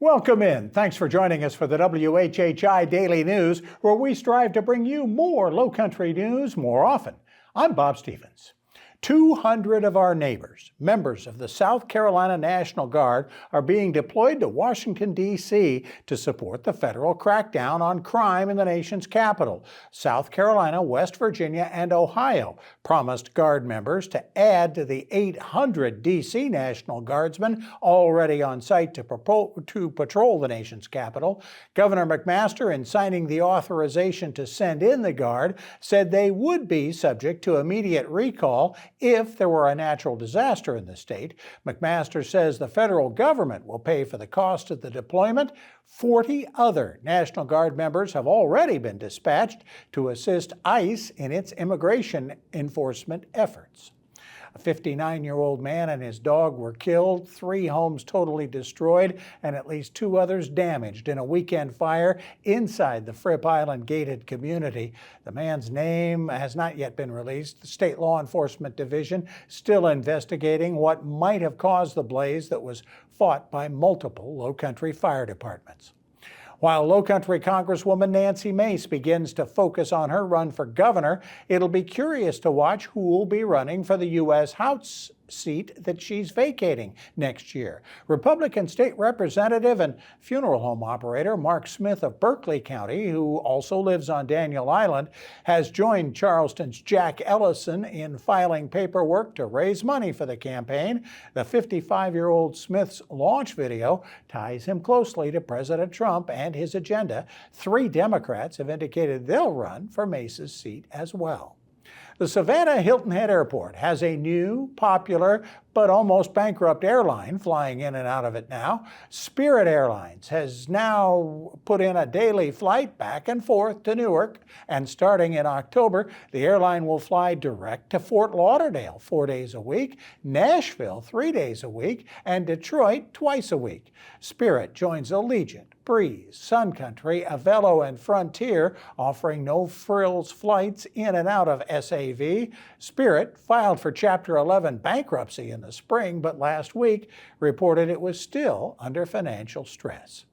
Welcome in. Thanks for joining us for the WHHI Daily News, where we strive to bring you more Lowcountry news more often. I'm Bob Stevens. 200 of our neighbors, members of the South Carolina National Guard, are being deployed to Washington, D.C. to support the federal crackdown on crime in the nation's capital. South Carolina, West Virginia, and Ohio promised Guard members to add to the 800 D.C. National Guardsmen already on site to patrol the nation's capital. Governor McMaster, in signing the authorization to send in the Guard, said they would be subject to immediate recall if there were a natural disaster in the state. McMaster says the federal government will pay for the cost of the deployment. 40 other National Guard members have already been dispatched to assist ICE in its immigration enforcement efforts. A 59-year-old man and his dog were killed, 3 homes totally destroyed, and at least 2 others damaged in a weekend fire inside the Fripp Island gated community. The man's name has not yet been released. The State Law Enforcement Division still investigating what might have caused the blaze that was fought by multiple Lowcountry fire departments. While Lowcountry Congresswoman Nancy Mace begins to focus on her run for governor, it'll be curious to watch who will be running for the U.S. House seat that she's vacating next year. Republican State Representative and funeral home operator Mark Smith of Berkeley County, who also lives on Daniel Island, has joined Charleston's Jack Ellison in filing paperwork to raise money for the campaign. The 55-year-old Smith's launch video ties him closely to President Trump and his agenda. 3 Democrats have indicated they'll run for Mace's seat as well. The Savannah Hilton Head Airport has a new, popular, but almost bankrupt airline flying in and out of it now. Spirit Airlines has now put in a daily flight back and forth to Newark, and starting in October, the airline will fly direct to Fort Lauderdale 4 days a week, Nashville 3 days a week, and Detroit twice a week. Spirit joins Allegiant, Breeze, Sun Country, Avelo, and Frontier, offering no-frills flights in and out of SAV. Spirit filed for Chapter 11 bankruptcy in the spring, but last week reported it was still under financial stress.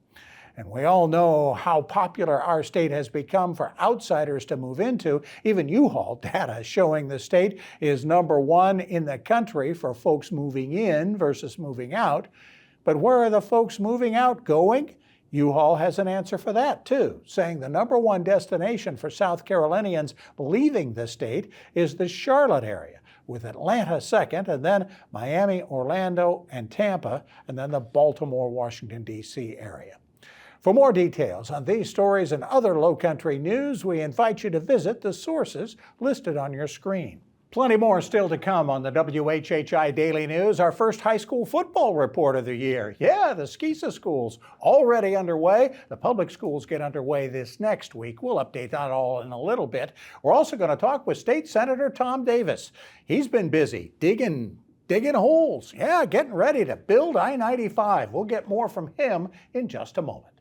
And we all know how popular our state has become for outsiders to move into. Even U-Haul data showing the state is #1 in the country for folks moving in versus moving out. But where are the folks moving out going? U-Haul has an answer for that, too, saying the #1 destination for South Carolinians leaving the state is the Charlotte area, with Atlanta second, and then Miami, Orlando, and Tampa, and then the Baltimore, Washington, D.C. area. For more details on these stories and other Lowcountry news, we invite you to visit the sources listed on your screen. Plenty more still to come on the WHHI Daily News. Our first high school football report of the year. Yeah, the SCISA schools already underway. The public schools get underway this next week. We'll update that all in a little bit. We're also going to talk with State Senator Tom Davis. He's been busy digging holes. Yeah, getting ready to build I-95. We'll get more from him in just a moment.